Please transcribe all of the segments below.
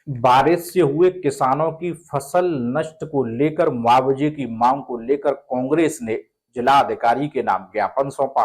बारिश से हुए किसानों की फसल नष्ट को लेकर मुआवजे की मांग को लेकर कांग्रेस ने जिलाधिकारी के नाम ज्ञापन सौंपा।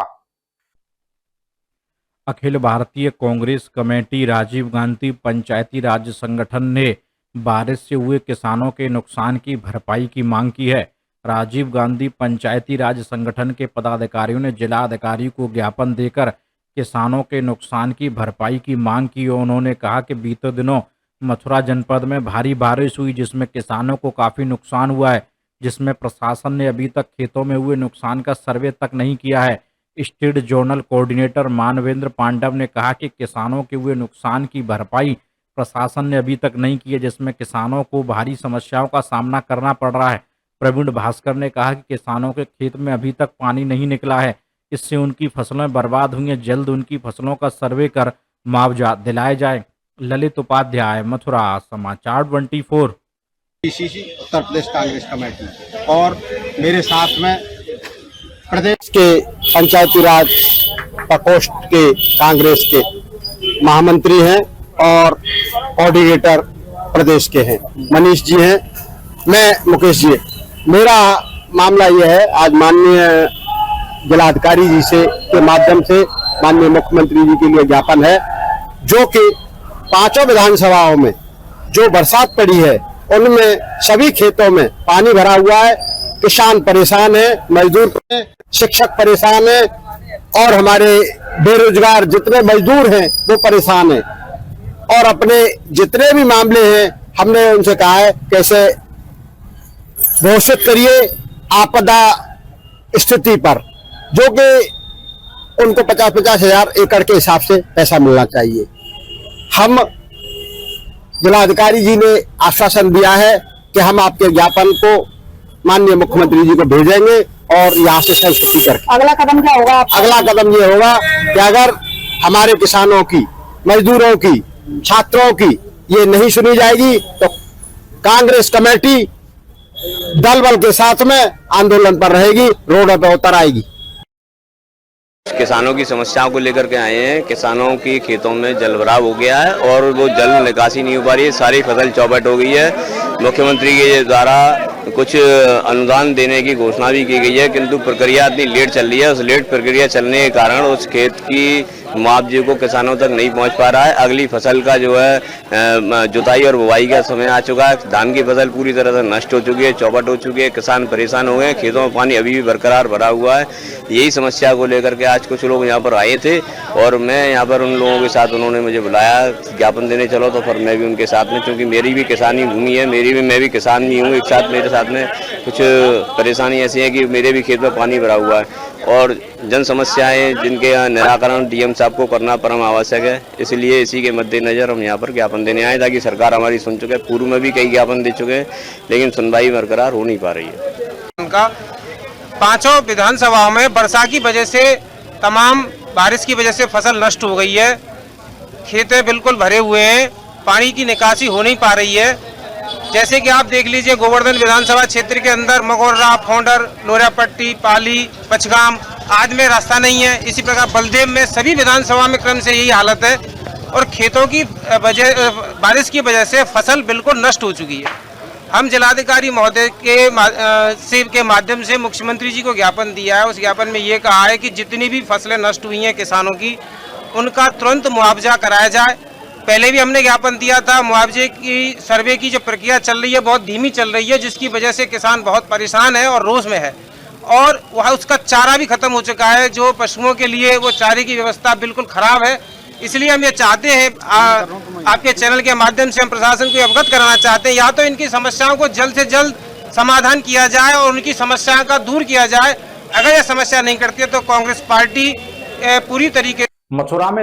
अखिल भारतीय कांग्रेस कमेटी राजीव गांधी पंचायती राज संगठन ने बारिश से हुए किसानों के नुकसान की भरपाई की मांग की है। राजीव गांधी पंचायती राज संगठन के पदाधिकारियों ने जिलाधिकारी को ज्ञापन देकर किसानों के नुकसान की भरपाई की मांग की। उन्होंने कहा कि बीते दिनों मथुरा जनपद में भारी बारिश हुई जिसमें किसानों को काफ़ी नुकसान हुआ है, जिसमें प्रशासन ने अभी तक खेतों में हुए नुकसान का सर्वे तक नहीं किया है। State zonal coordinator Manvendra Pandav ने कहा कि किसानों के हुए नुकसान की भरपाई प्रशासन ने अभी तक नहीं की है, जिसमें किसानों को भारी समस्याओं का सामना करना पड़ रहा है। प्रवीण भास्कर ने कहा कि किसानों के खेत में अभी तक पानी नहीं निकला है, इससे उनकी फसलें बर्बाद हुई हैं। जल्द उनकी फसलों का सर्वे कर मुआवजा दिलाया जाए। ललित उपाध्याय, मथुरा, समाचार 24। पीसीसी उत्तर प्रदेश कांग्रेस कमेटी और मेरे साथ में प्रदेश के पंचायती राज प्रकोष्ठ के कांग्रेस के महामंत्री हैं और कोऑर्डिनेटर प्रदेश के हैं, मनीष जी हैं, मैं मुकेश जी। मेरा मामला यह है, आज माननीय जिलाधिकारी जी से के माध्यम से माननीय मुख्यमंत्री जी के लिए ज्ञापन है, जो कि पांचों विधानसभाओं में जो बरसात पड़ी है उनमें सभी खेतों में पानी भरा हुआ है। किसान परेशान है, मजदूर हैं, शिक्षक परेशान है और हमारे बेरोजगार जितने मजदूर हैं वो परेशान हैं। और अपने जितने भी मामले हैं हमने उनसे कहा है कैसे घोषित करिए आपदा स्थिति पर, जो कि उनको 50-50 हजार एकड़ के हिसाब से पैसा मिलना चाहिए। हम जिलाधिकारी जी ने आश्वासन दिया है कि हम आपके ज्ञापन को माननीय मुख्यमंत्री जी को भेजेंगे और यहाँ से संस्तुति करके अगला कदम क्या होगा? अगला कदम ये होगा कि अगर हमारे किसानों की, मजदूरों की, छात्रों की ये नहीं सुनी जाएगी तो कांग्रेस कमेटी दल बल के साथ में आंदोलन पर रहेगी, रोड पर उतर आएगी। किसानों की समस्याओं को लेकर के आए हैं। किसानों की खेतों में जलभराव हो गया है और वो जल निकासी नहीं हो पा रही है, सारी फसल चौपट हो गई है। मुख्यमंत्री के द्वारा कुछ अनुदान देने की घोषणा भी की गई है, किंतु प्रक्रिया इतनी लेट चल रही है। उस लेट प्रक्रिया चलने के कारण उस खेत की मुआवजे को किसानों तक नहीं पहुंच पा रहा है। अगली फसल का जो है जुताई और बुवाई का समय आ चुका है। धान की फसल पूरी तरह से नष्ट हो चुकी है, चौपट हो चुकी है, किसान परेशान हो गए। खेतों में पानी अभी भी बरकरार भरा हुआ है। यही समस्या को लेकर के आज कुछ लोग यहाँ पर आए थे और मैं यहाँ पर उन लोगों के साथ, उन्होंने मुझे बुलाया ज्ञापन देने चलो, तो फिर मैं भी उनके साथ में, क्योंकि मेरी भी किसानी भूमि है, मैं भी किसान भी हूँ। एक साथ मेरे साथ में कुछ परेशानी ऐसी है कि मेरे भी खेत में पानी भरा हुआ है और जन समस्याएं जिनके निराकरण डीएम साहब को करना परम आवश्यक है। इसलिए इसी के मद्देनजर हम यहाँ पर ज्ञापन देने आए ताकि सरकार हमारी सुन चुके हैं। पूर्व में भी कई ज्ञापन दे चुके हैं लेकिन सुनवाई बरकरार हो नहीं पा रही है। उनका पांचों विधानसभाओं में वर्षा की वजह से, तमाम बारिश की वजह से फसल नष्ट हो गई है। खेतें बिल्कुल भरे हुए हैं, पानी की निकासी हो नहीं पा रही है। जैसे कि आप देख लीजिए, गोवर्धन विधानसभा क्षेत्र के अंदर मगोर्रा, फोंडर, लोरियापट्टी, पाली, पचगाम आदि में रास्ता नहीं है। इसी प्रकार बलदेव में, सभी विधानसभा में क्रम से यही हालत है और खेतों की बारिश की वजह से फसल बिल्कुल नष्ट हो चुकी है। हम जिलाधिकारी महोदय के माध्यम से मुख्यमंत्री जी को ज्ञापन दिया है। उस ज्ञापन में ये कहा है कि जितनी भी फसलें नष्ट हुई हैं किसानों की, उनका तुरंत मुआवजा कराया जाए। पहले भी हमने ज्ञापन दिया था। मुआवजे की सर्वे की जो प्रक्रिया चल रही है बहुत धीमी चल रही है, जिसकी वजह से किसान बहुत परेशान है और रोष में है और वहाँ उसका चारा भी खत्म हो चुका है। जो पशुओं के लिए वो चारे की व्यवस्था बिल्कुल खराब है। इसलिए हम ये चाहते हैं, आपके चैनल के माध्यम से हम प्रशासन को अवगत कराना चाहते हैं, या तो इनकी समस्याओं को जल्द से जल्द समाधान किया जाए और उनकी समस्या का दूर किया जाए। अगर यह समस्या नहीं करती है तो कांग्रेस पार्टी पूरी तरीके मथुरा में